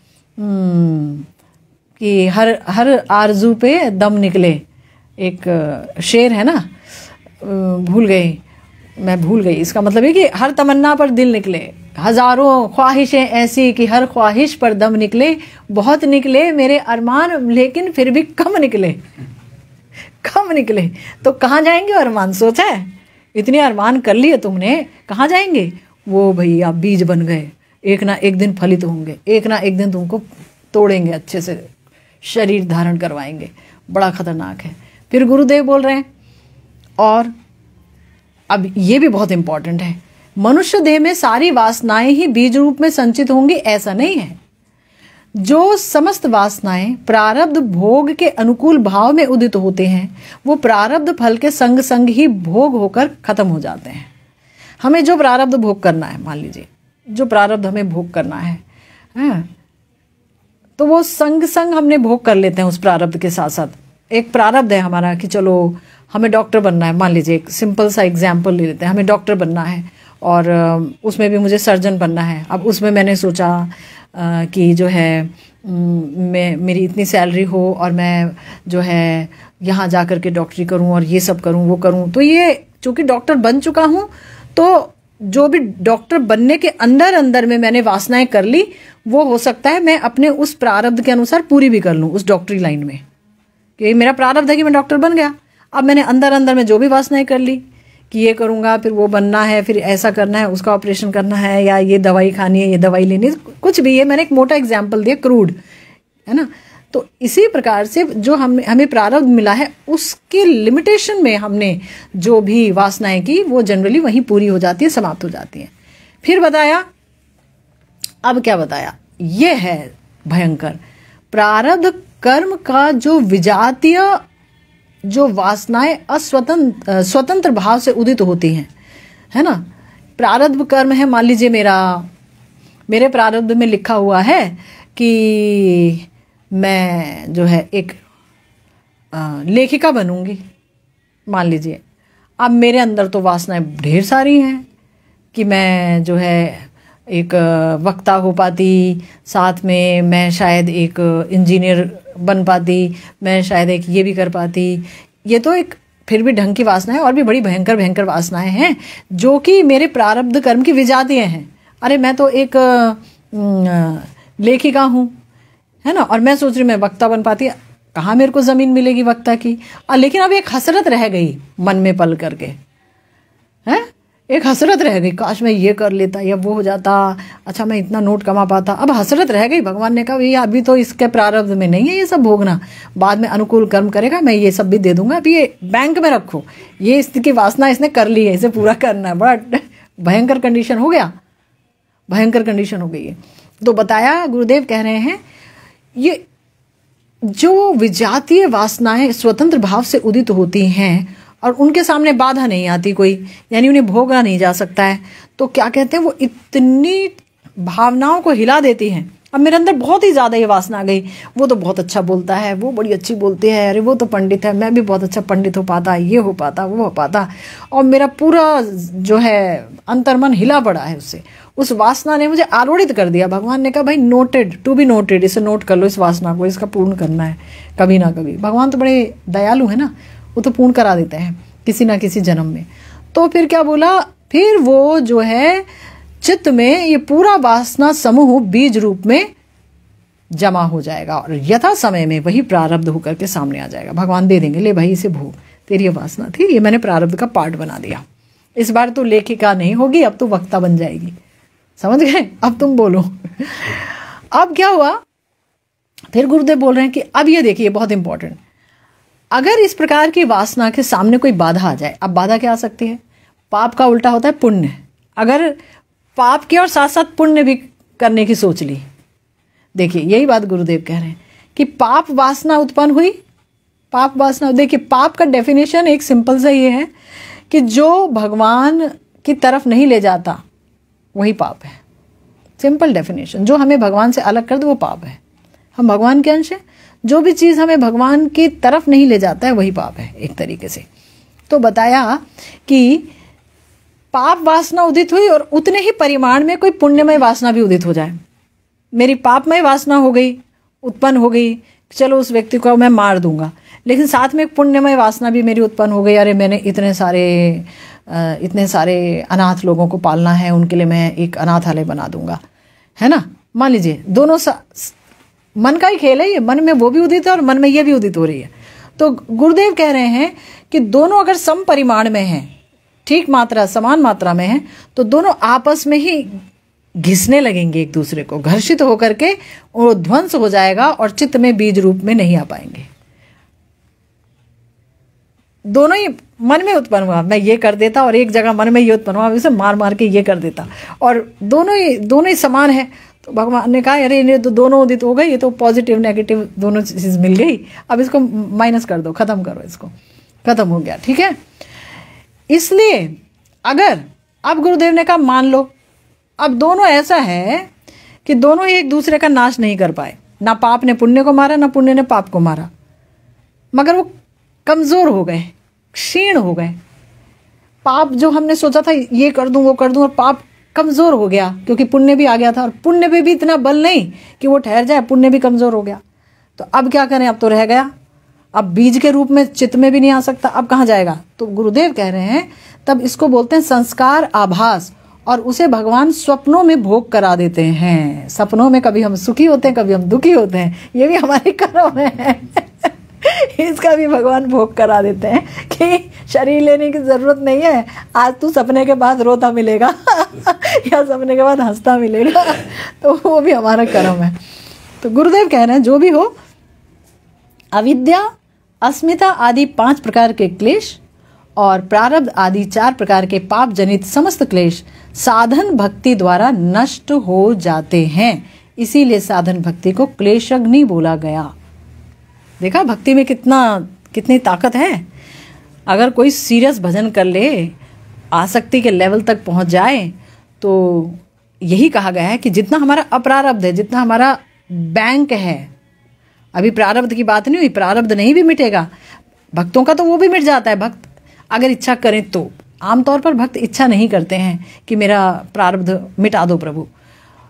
कि हर आरजू पे दम निकले, एक शेर है ना, मैं भूल गई। इसका मतलब है कि हर तमन्ना पर दिल निकले, हजारों ख्वाहिशें ऐसी कि हर ख्वाहिश पर दम निकले, बहुत निकले मेरे अरमान लेकिन फिर भी कम निकले। तो कहाँ जाएंगे अरमान? सोचा है, इतने अरमान कर लिए तुमने, कहाँ जाएंगे वो? भैया बीज बन गए, एक ना एक दिन फलित होंगे, एक ना एक दिन तुमको तोड़ेंगे, अच्छे से शरीर धारण करवाएंगे। बड़ा खतरनाक है। फिर गुरुदेव बोल रहे हैं, और अब ये भी बहुत इंपॉर्टेंट है, मनुष्य देह में सारी वासनाएं ही बीज रूप में संचित होंगी ऐसा नहीं है। जो समस्त वासनाएं प्रारब्ध भोग के अनुकूल भाव में उदित होते हैं, वो प्रारब्ध फल के संग संग ही भोग होकर खत्म हो जाते हैं। हमें जो प्रारब्ध भोग करना है, मान लीजिए जो प्रारब्ध हमें भोग करना है, तो वो संग संग हमने भोग कर लेते हैं उस प्रारब्ध के साथ साथ। एक प्रारब्ध है हमारा कि चलो हमें डॉक्टर बनना है, मान लीजिए एक सिंपल सा एग्जाम्पल ले लेते हैं, हमें डॉक्टर बनना है और उसमें भी मुझे सर्जन बनना है। अब उसमें मैंने सोचा कि जो है मेरी इतनी सैलरी हो और मैं जो है यहाँ जा कर के डॉक्टरी करूँ और ये सब करूँ वो करूँ। तो ये चूँकि डॉक्टर बन चुका हूँ, तो जो भी डॉक्टर बनने के अंदर में मैंने वासनाएं कर ली, वो हो सकता है मैं अपने उस प्रारब्ध के अनुसार पूरी भी कर लूँ उस डॉक्टरी लाइन में, कि मेरा प्रारब्ध है कि मैं डॉक्टर बन गया। अब मैंने अंदर में जो भी वासनाएं कर ली कि ये करूँगा, फिर वो बनना है, फिर ऐसा करना है, उसका ऑपरेशन करना है, या ये दवाई खानी है, ये दवाई लेनी है, कुछ भी। ये मैंने एक मोटा एग्जाम्पल दिया, क्रूड, है ना। तो इसी प्रकार से जो हमें प्रारब्ध मिला है उसके लिमिटेशन में हमने जो भी वासनाएं की, वो जनरली वहीं पूरी हो जाती है, समाप्त हो जाती है। फिर बताया, अब क्या बताया, ये है भयंकर। प्रारब्ध कर्म का जो विजातीय जो वासनाएं स्वतंत्र भाव से उदित होती हैं, है ना। प्रारब्ध कर्म है, मान लीजिए मेरे प्रारब्ध में लिखा हुआ है कि मैं जो है एक लेखिका बनूंगी, मान लीजिए। अब मेरे अंदर तो वासनाएं ढेर सारी हैं कि मैं जो है एक वक्ता हो पाती, साथ में मैं शायद एक इंजीनियर बन पाती, मैं शायद एक ये भी कर पाती। ये तो एक फिर भी ढंग की वासना है, और भी बड़ी भयंकर वासनाएं हैं जो कि मेरे प्रारब्ध कर्म की विजातीय हैं। अरे मैं तो एक लेखिका हूँ, है ना। और मैं सोच रही मैं वक्ता बन पाती, कहाँ मेरे को ज़मीन मिलेगी वक्ता की। लेकिन अब एक हसरत रह गई मन में पल करके, है एक हसरत रह गई, काश मैं ये कर लेता या वो हो जाता, अच्छा मैं इतना नोट कमा पाता। अब हसरत रह गई। भगवान ने कहा भैया अभी तो इसके प्रारब्ध में नहीं है ये सब भोगना, बाद में अनुकूल कर्म करेगा, मैं ये सब भी दे दूंगा, अभी ये बैंक में रखो, ये इसकी वासना इसने कर ली है, इसे पूरा करना है। बड़ा भयंकर कंडीशन हो गया, भयंकर कंडीशन हो गई है। तो बताया, गुरुदेव कह रहे हैं ये जो विजातीय वासनाएं स्वतंत्र भाव से उदित होती हैं और उनके सामने बाधा नहीं आती कोई, यानी उन्हें भोगा नहीं जा सकता है, तो क्या कहते हैं वो इतनी भावनाओं को हिला देती हैं। अब मेरे अंदर बहुत ही ज़्यादा ये वासना आ गई, वो तो बहुत अच्छा बोलता है, वो बड़ी अच्छी बोलती है, अरे वो तो पंडित है, मैं भी बहुत अच्छा पंडित हो पाता, ये हो पाता, वो हो पाता, और मेरा पूरा जो है अंतर्मन हिला पड़ा है उससे। उस वासना ने मुझे आलोड़ित कर दिया। भगवान ने कहा भाई नोटेड, टू बी नोटेड, इसे नोट कर लो, इस वासना को, इसका पूर्ण करना है कभी ना कभी। भगवान तो बड़े दयालु है ना, वो तो पूर्ण करा देते हैं किसी ना किसी जन्म में। तो फिर क्या बोला, फिर वो जो है चित्त में ये पूरा वासना समूह बीज रूप में जमा हो जाएगा और यथा समय में वही प्रारब्ध होकर के सामने आ जाएगा। भगवान दे देंगे, ले भाई इसे भोग, तेरी ये वासना थी, ये मैंने प्रारब्ध का पार्ट बना दिया, इस बार तो लेखिका नहीं होगी, अब तो वक्ता बन जाएगी। समझ गए? अब तुम बोलो। अब क्या हुआ, फिर गुरुदेव बोल रहे हैं कि अब ये देखिए बहुत इंपॉर्टेंट, अगर इस प्रकार की वासना के सामने कोई बाधा आ जाए, अब बाधा क्या आ सकती है, पाप का उल्टा होता है पुण्य। अगर पाप के और साथ साथ पुण्य भी करने की सोच ली, देखिए यही बात गुरुदेव कह रहे हैं कि पाप वासना उत्पन्न हुई, पाप वासना, देखिए पाप का डेफिनेशन एक सिंपल सा ये है कि जो भगवान की तरफ नहीं ले जाता वही पाप है। सिंपल डेफिनेशन, जो हमें भगवान से अलग कर दे वो पाप है। हम भगवान के अंश हैं, जो भी चीज़ हमें भगवान की तरफ नहीं ले जाता है वही पाप है एक तरीके से। तो बताया कि पाप वासना उदित हुई और उतने ही परिमाण में कोई पुण्यमय वासना भी उदित हो जाए। मेरी पापमय वासना हो गई, उत्पन्न हो गई, चलो उस व्यक्ति को मैं मार दूंगा, लेकिन साथ में एक पुण्यमय वासना भी मेरी उत्पन्न हो गई, अरे मैंने इतने सारे अनाथ लोगों को पालना है, उनके लिए मैं एक अनाथालय बना दूंगा, है ना। मान लीजिए दोनों मन का ही खेल है ये, मन में वो भी उदित है और मन में ये भी उदित हो रही है। तो गुरुदेव कह रहे हैं कि दोनों अगर सम परिमाण में हैं, ठीक मात्रा समान मात्रा में है, तो दोनों आपस में ही घिसने लगेंगे एक दूसरे को, घर्षित होकर के वो ध्वंस हो जाएगा और चित्त में बीज रूप में नहीं आ पाएंगे। दोनों ही मन में उत्पन्न हुआ, मैं ये कर देता, और एक जगह मन में ये उत्पन्न हुआ, इसे मार मार के ये कर देता, और दोनों ही समान है। तो भगवान ने कहा अरे ये तो दोनों उदित हो गए, ये तो पॉजिटिव नेगेटिव दोनों चीज़ मिल गई, अब इसको माइनस कर दो, खत्म करो इसको, खत्म हो गया, ठीक है। इसलिए अगर अब गुरुदेव ने कहा मान लो अब दोनों ऐसा है कि दोनों ही एक दूसरे का नाश नहीं कर पाए, ना पाप ने पुण्य को मारा ना पुण्य ने पाप को मारा, मगर वो कमज़ोर हो गए, क्षीण हो गए। पाप जो हमने सोचा था ये कर दूं वो कर दूं, और पाप कमज़ोर हो गया क्योंकि पुण्य भी आ गया था, और पुण्य पे भी इतना बल नहीं कि वो ठहर जाए, पुण्य भी कमज़ोर हो गया। तो अब क्या करें, अब तो रह गया, अब बीज के रूप में चित्त में भी नहीं आ सकता, अब कहाँ जाएगा। तो गुरुदेव कह रहे हैं तब इसको बोलते हैं संस्कार आभास, और उसे भगवान स्वप्नों में भोग करा देते हैं। सपनों में कभी हम सुखी होते हैं, कभी हम दुखी होते हैं, ये भी हमारे कर्म है। इसका भी भगवान भोग करा देते हैं कि शरीर लेने की जरूरत नहीं है, आज तू सपने के बाद रोता मिलेगा या सपने के बाद हंसता मिलेगा, तो वो भी हमारा कर्म है। तो गुरुदेव कह रहे हैं जो भी हो, अविद्या, अस्मिता आदि 5 प्रकार के क्लेश और प्रारब्ध आदि 4 प्रकार के पाप जनित समस्त क्लेश साधन भक्ति द्वारा नष्ट हो जाते हैं। इसीलिए साधन भक्ति को क्लेशग्नि बोला गया। देखा भक्ति में कितनी ताकत है। अगर कोई सीरियस भजन कर ले, आसक्ति के लेवल तक पहुंच जाए, तो यही कहा गया है कि जितना हमारा अप्रारब्ध है, जितना हमारा बैंक है, अभी प्रारब्ध की बात नहीं हुई, प्रारब्ध नहीं भी मिटेगा, भक्तों का तो वो भी मिट जाता है। भक्त अगर इच्छा करें तो, आमतौर पर भक्त इच्छा नहीं करते हैं कि मेरा प्रारब्ध मिटा दो प्रभु,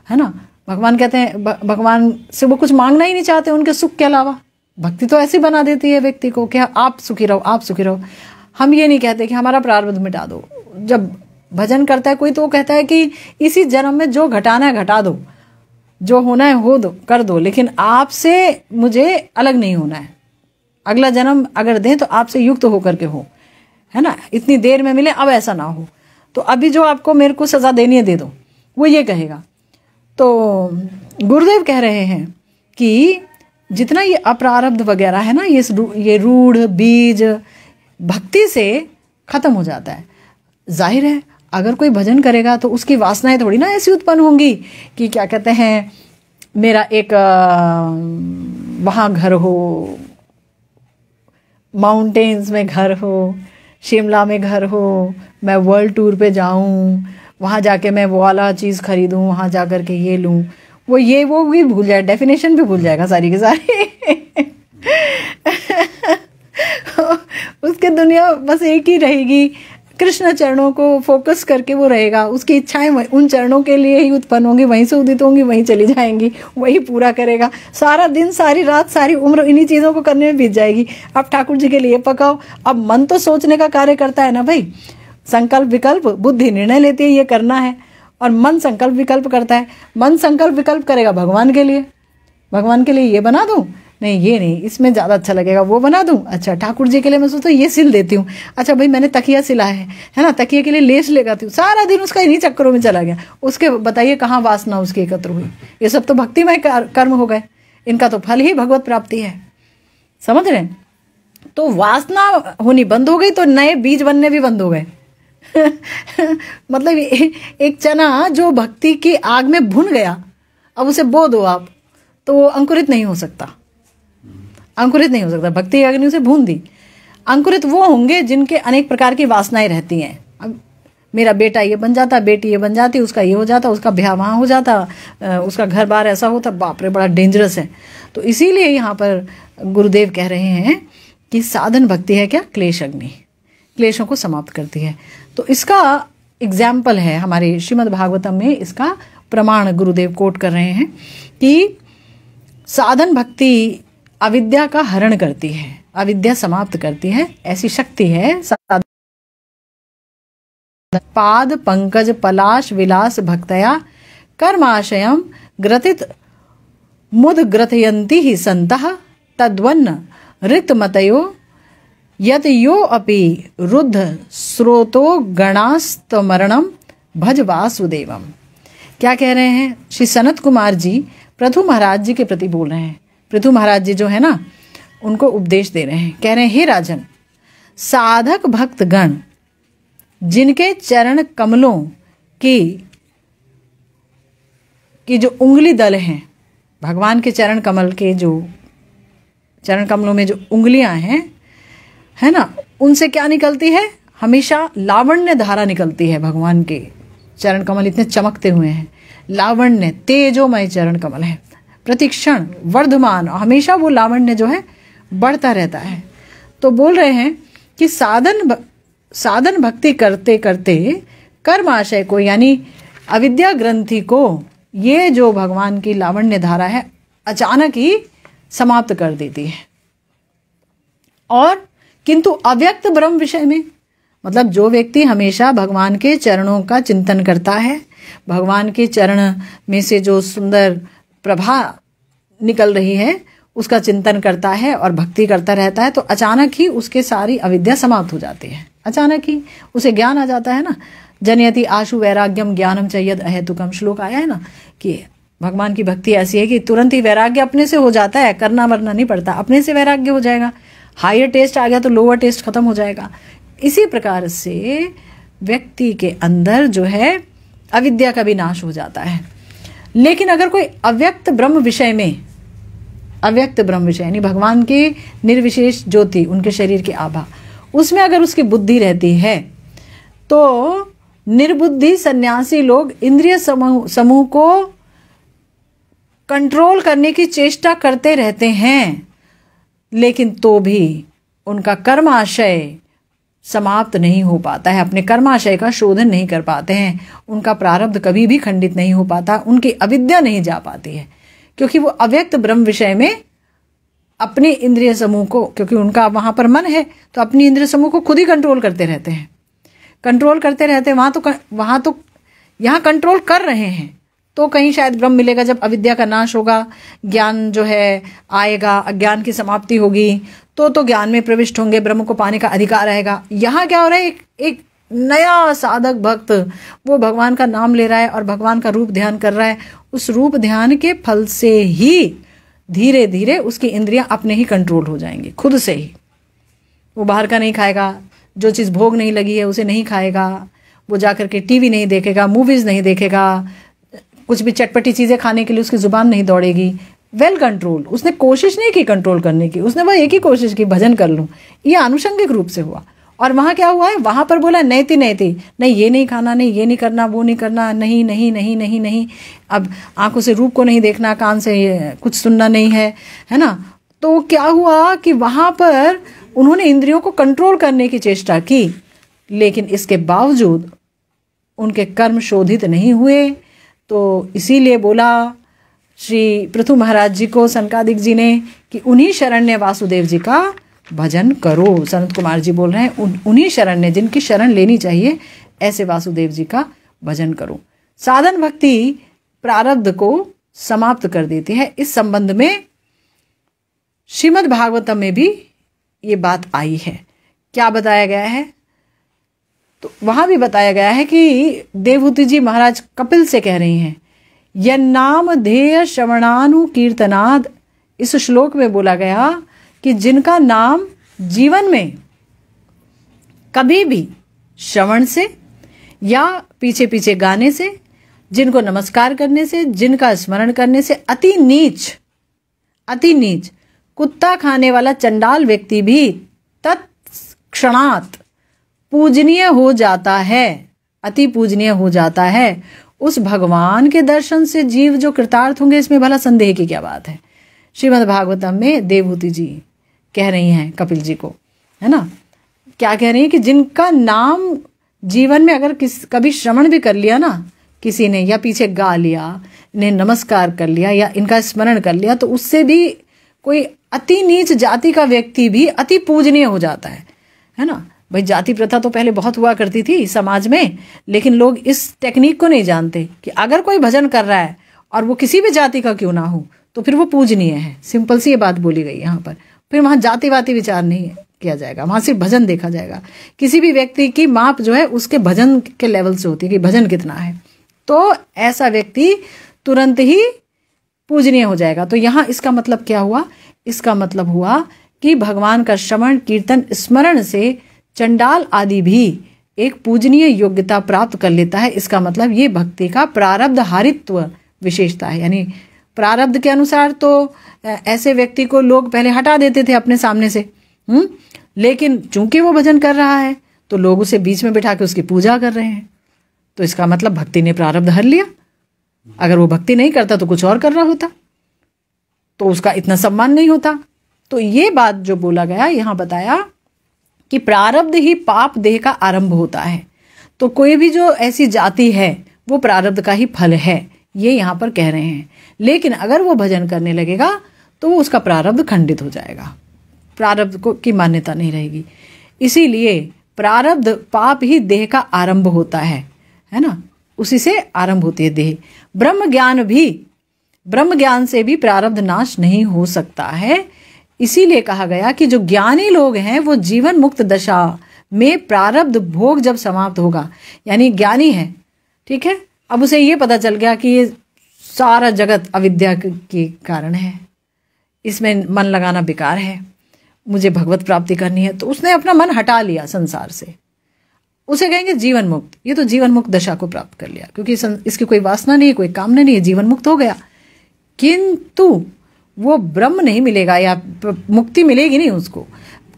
है ना। भगवान कहते हैं, भगवान से वो कुछ मांगना ही नहीं चाहते उनके सुख के अलावा। भक्ति तो ऐसी बना देती है व्यक्ति को कि आप सुखी रहो, आप सुखी रहो। हम ये नहीं कहते कि हमारा प्रारब्ध मिटा दो। जब भजन करता है कोई तो वो कहता है कि इसी जन्म में जो घटाना है घटा दो, जो होना है हो दो, कर दो, लेकिन आपसे मुझे अलग नहीं होना है। अगला जन्म अगर दें तो आपसे युक्त होकर के हो, है ना, इतनी देर में मिले, अब ऐसा ना हो। तो अभी जो आपको मेरे को सज़ा देनी है दे दो, वो ये कहेगा। तो गुरुदेव कह रहे हैं कि जितना ये अप्रारब्ध वगैरह है ना, ये रूढ़ बीज भक्ति से खत्म हो जाता है। जाहिर है अगर कोई भजन करेगा तो उसकी वासनाएं थोड़ी ना ऐसी उत्पन्न होंगी कि क्या कहते हैं, मेरा एक वहाँ घर हो, माउंटेन्स में घर हो, शिमला में घर हो, मैं वर्ल्ड टूर पे जाऊं, वहाँ जाके मैं वो वाला चीज़ खरीदूं, वहाँ जा कर के ये लूं, वो भी भूल जाए, डेफिनेशन भी भूल जाएगा सारी की सारी। उसके दुनिया बस एक ही रहेगी, कृष्ण चरणों को फोकस करके वो रहेगा। उसकी इच्छाएं उन चरणों के लिए ही उत्पन्न होंगी, वहीं से उदित होंगी, वहीं चली जाएंगी, वही पूरा करेगा। सारा दिन, सारी रात, सारी उम्र इन्हीं चीज़ों को करने में बीत जाएगी। अब ठाकुर जी के लिए पकाओ। अब मन तो सोचने का कार्य करता है ना भाई, संकल्प विकल्प, बुद्धि निर्णय लेती है ये करना है, और मन संकल्प विकल्प करता है। मन संकल्प विकल्प करेगा भगवान के लिए, भगवान के लिए ये बना दूं, नहीं ये नहीं, इसमें ज़्यादा अच्छा लगेगा, वो बना दूं, अच्छा ठाकुर जी के लिए मैं सोचता हूँ ये सिल देती हूँ, अच्छा भाई मैंने तकिया सिला है ना, तकिए के लिए लेस लगाती हूँ। सारा दिन उसका इन्हीं चक्करों में चला गया। उसके बताइए कहाँ वासना उसकी एकत्र हुई। ये सब तो भक्तिमय कर्म हो गए, इनका तो फल ही भगवत प्राप्ति है। समझ रहे हैं? तो वासना होनी बंद हो गई तो नए बीज बनने भी बंद हो गए। मतलब एक चना जो भक्ति की आग में भुन गया, अब उसे बो दो आप तो वो अंकुरित नहीं हो सकता, अंकुरित नहीं हो सकता। भक्ति अग्नि उसे भून दी। अंकुरित वो होंगे जिनके अनेक प्रकार की वासनाएं रहती हैं। अब मेरा बेटा ये बन जाता, बेटी ये बन जाती, उसका ये हो जाता, उसका ब्याह वहाँ हो जाता, उसका घर बार ऐसा होता, बाप रे बड़ा डेंजरस है। तो इसीलिए यहाँ पर गुरुदेव कह रहे हैं कि साधन भक्ति है क्या, क्लेश अग्नि, क्लेशों को समाप्त करती है। तो इसका एग्जाम्पल है हमारे श्रीमद् भागवतम में, इसका प्रमाण गुरुदेव कोट कर रहे हैं कि साधन भक्ति अविद्या का हरण करती है, अविद्या समाप्त करती है, ऐसी शक्ति है। पाद पंकज पलाश विलास भक्तया कर्माशयम ग्रथित मुद ग्रथयन्ति ही संतः तद्वन्न ऋतमतयो यत यो अपि रुद्ध स्रोतो गणास्तमरणम भज वासुदेवम। क्या कह रहे हैं? श्री सनत कुमार जी पृथु महाराज जी के प्रति बोल रहे हैं। पृथु महाराज जी जो है ना, उनको उपदेश दे रहे हैं। कह रहे हैं, हे राजन, साधक भक्त गण जिनके चरण कमलों की जो उंगली दल हैं, भगवान के चरण कमल के जो चरण कमलों में जो उंगलियां हैं, है ना, उनसे क्या निकलती है? हमेशा लावण्य धारा निकलती है। भगवान के चरण कमल इतने चमकते हुए हैं, लावण्य तेजोमय चरण कमल है, प्रतिक्षण वर्धमान, हमेशा वो लावण्य जो है बढ़ता रहता है। तो बोल रहे हैं कि साधन भक्ति करते करते कर्माशय को, यानी अविद्या ग्रंथि को, ये जो भगवान की लावण्य धारा है अचानक ही समाप्त कर देती है। और किंतु अव्यक्त ब्रह्म विषय में, मतलब जो व्यक्ति हमेशा भगवान के चरणों का चिंतन करता है, भगवान के चरण में से जो सुंदर प्रभा निकल रही है उसका चिंतन करता है और भक्ति करता रहता है, तो अचानक ही उसके सारी अविद्या समाप्त हो जाती है। अचानक ही उसे ज्ञान आ जाता है ना। जनयति आशु वैराग्यम ज्ञानम चयद अहेतुकम, श्लोक आया है ना कि भगवान की भक्ति ऐसी है कि तुरंत ही वैराग्य अपने से हो जाता है, करना वरना नहीं पड़ता, अपने से वैराग्य हो जाएगा। हायर टेस्ट आ गया तो लोअर टेस्ट खत्म हो जाएगा। इसी प्रकार से व्यक्ति के अंदर जो है अविद्या का भी नाश हो जाता है। लेकिन अगर कोई अव्यक्त ब्रह्म विषय में, अव्यक्त ब्रह्म विषय यानी भगवान के निर्विशेष ज्योति, उनके शरीर की आभा, उसमें अगर उसकी बुद्धि रहती है, तो निर्बुद्धि सन्यासी लोग इंद्रिय समूह को कंट्रोल करने की चेष्टा करते रहते हैं, लेकिन तो भी उनका कर्माशय समाप्त नहीं हो पाता है, अपने कर्माशय का शोधन नहीं कर पाते हैं, उनका प्रारब्ध कभी भी खंडित नहीं हो पाता, उनकी अविद्या नहीं जा पाती है, क्योंकि वो अव्यक्त ब्रह्म विषय में अपने इंद्रिय समूह को, क्योंकि उनका वहां पर मन है, तो अपनी इंद्रिय समूह को खुद ही कंट्रोल करते रहते हैं, कंट्रोल करते रहते हैं। वहां तो यहाँ कंट्रोल कर रहे हैं, तो कहीं शायद ब्रह्म मिलेगा। जब अविद्या का नाश होगा, ज्ञान जो है आएगा, अज्ञान की समाप्ति होगी, तो ज्ञान में प्रविष्ट होंगे, ब्रह्म को पाने का अधिकार आएगा। यहाँ क्या हो रहा है, एक नया साधक भक्त वो भगवान का नाम ले रहा है और भगवान का रूप ध्यान कर रहा है। उस रूप ध्यान के फल से ही धीरे धीरे उसकी इंद्रियां अपने ही कंट्रोल हो जाएंगी, खुद से ही। वो बाहर का नहीं खाएगा, जो चीज़ भोग नहीं लगी है उसे नहीं खाएगा, वो जाकर के टीवी नहीं देखेगा, मूवीज़ नहीं देखेगा, कुछ भी चटपटी चीज़ें खाने के लिए उसकी ज़ुबान नहीं दौड़ेगी। Well control. उसने कोशिश नहीं की कंट्रोल करने की, उसने वह एक ही कोशिश की, भजन कर लूँ। ये आनुषंगिक रूप से हुआ। और वहाँ क्या हुआ है, वहाँ पर बोला नैति नैति, नहीं ये नहीं खाना, नहीं ये नहीं करना, वो नहीं करना, नहीं नहीं नहीं नहीं नहीं। अब आंखों से रूप को नहीं देखना, कान से कुछ सुनना नहीं है ना। तो क्या हुआ कि वहाँ पर उन्होंने इंद्रियों को कंट्रोल करने की चेष्टा की, लेकिन इसके बावजूद उनके कर्म शोधित नहीं हुए। तो इसीलिए बोला श्री पृथु महाराज जी को सनकादिक जी ने कि उन्हीं शरण्य वासुदेव जी का भजन करो। सनत कुमार जी बोल रहे हैं उन्हीं शरण्य, जिनकी शरण लेनी चाहिए, ऐसे वासुदेव जी का भजन करो। साधन भक्ति प्रारब्ध को समाप्त कर देती है। इस संबंध में श्रीमद् भागवतम में भी ये बात आई है। क्या बताया गया है, तो वहां भी बताया गया है कि देवहूति जी महाराज कपिल से कह रही हैं, यन्नाम ध्येय श्रवणानु कीर्तनाद। इस श्लोक में बोला गया कि जिनका नाम जीवन में कभी भी श्रवण से या पीछे पीछे गाने से, जिनको नमस्कार करने से, जिनका स्मरण करने से अति नीच कुत्ता खाने वाला चंडाल व्यक्ति भी तत्क्षणात पूजनीय हो जाता है, अति पूजनीय हो जाता है। उस भगवान के दर्शन से जीव जो कृतार्थ होंगे, इसमें भला संदेह की क्या बात है। श्रीमद् भागवतम में देवहूति जी कह रही हैं कपिल जी को, है ना, क्या कह रही हैं कि जिनका नाम जीवन में अगर कभी श्रवण भी कर लिया ना किसी ने, या पीछे गा लिया, इन्हें नमस्कार कर लिया या इनका स्मरण कर लिया, तो उससे भी कोई अति नीच जाति का व्यक्ति भी अति पूजनीय हो जाता है ना। भाई जाति प्रथा तो पहले बहुत हुआ करती थी समाज में, लेकिन लोग इस टेक्निक को नहीं जानते कि अगर कोई भजन कर रहा है और वो किसी भी जाति का क्यों ना हो, तो फिर वो पूजनीय है। सिंपल सी ये बात बोली गई यहाँ पर। फिर वहाँ जातिवादी विचार नहीं किया जाएगा, वहाँ सिर्फ भजन देखा जाएगा। किसी भी व्यक्ति की माप जो है उसके भजन के लेवल से होती है कि भजन कितना है, तो ऐसा व्यक्ति तुरंत ही पूजनीय हो जाएगा। तो यहाँ इसका मतलब क्या हुआ, इसका मतलब हुआ कि भगवान का श्रवण कीर्तन स्मरण से चंडाल आदि भी एक पूजनीय योग्यता प्राप्त कर लेता है। इसका मतलब ये भक्ति का प्रारब्ध हारित्व विशेषता है। यानी प्रारब्ध के अनुसार तो ऐसे व्यक्ति को लोग पहले हटा देते थे अपने सामने से, लेकिन चूंकि वो भजन कर रहा है तो लोग उसे बीच में बिठा के उसकी पूजा कर रहे हैं। तो इसका मतलब भक्ति ने प्रारब्ध हर लिया। अगर वो भक्ति नहीं करता तो कुछ और कर रहा होता, तो उसका इतना सम्मान नहीं होता। तो ये बात जो बोला गया यहाँ बताया कि प्रारब्ध ही पाप देह का आरंभ होता है। तो कोई भी जो ऐसी जाति है वो प्रारब्ध का ही फल है, ये यहाँ पर कह रहे हैं। लेकिन अगर वो भजन करने लगेगा तो वो उसका प्रारब्ध खंडित हो जाएगा, प्रारब्ध को की मान्यता नहीं रहेगी। इसीलिए प्रारब्ध पाप ही देह का आरंभ होता है ना, उसी से आरंभ होती है देह। ब्रह्म ज्ञान से भी प्रारब्ध नाश नहीं हो सकता है। इसीलिए कहा गया कि जो ज्ञानी लोग हैं वो जीवन मुक्त दशा में प्रारब्ध भोग जब समाप्त होगा, यानी ज्ञानी है, ठीक है, अब उसे ये पता चल गया कि ये सारा जगत अविद्या के कारण है, इसमें मन लगाना बेकार है, मुझे भगवत प्राप्ति करनी है, तो उसने अपना मन हटा लिया संसार से। उसे कहेंगे जीवन मुक्त। ये तो जीवन मुक्त दशा को प्राप्त कर लिया, क्योंकि इसकी कोई वासना नहीं है, कोई कामना नहीं है, जीवन मुक्त हो गया। किंतु वो ब्रह्म नहीं मिलेगा या मुक्ति मिलेगी नहीं उसको।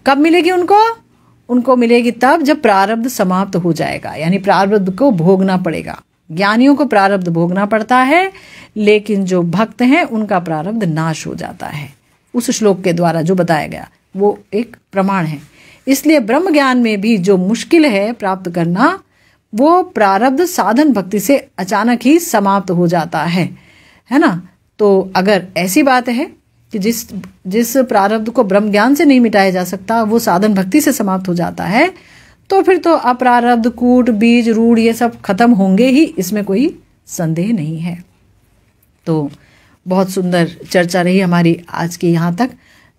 कब मिलेगी उनको मिलेगी तब जब प्रारब्ध समाप्त हो जाएगा, यानी प्रारब्ध को भोगना पड़ेगा। ज्ञानियों को प्रारब्ध भोगना पड़ता है, लेकिन जो भक्त हैं उनका प्रारब्ध नाश हो जाता है। उस श्लोक के द्वारा जो बताया गया वो एक प्रमाण है। इसलिए ब्रह्म ज्ञान में भी जो मुश्किल है प्राप्त करना, वो प्रारब्ध साधन भक्ति से अचानक ही समाप्त हो जाता है ना। तो अगर ऐसी बात है कि जिस प्रारब्ध को ब्रह्म ज्ञान से नहीं मिटाया जा सकता वो साधन भक्ति से समाप्त हो जाता है, तो फिर तो अप्रारब्ध, कूट, बीज, रूढ़ ये सब खत्म होंगे ही, इसमें कोई संदेह नहीं है। तो बहुत सुंदर चर्चा रही हमारी आज की यहाँ तक।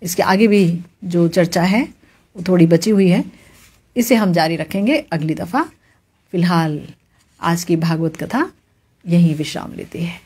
इसके आगे भी जो चर्चा है वो थोड़ी बची हुई है, इसे हम जारी रखेंगे अगली दफ़ा। फ़िलहाल आज की भागवत कथा यहीं विश्राम लेती है।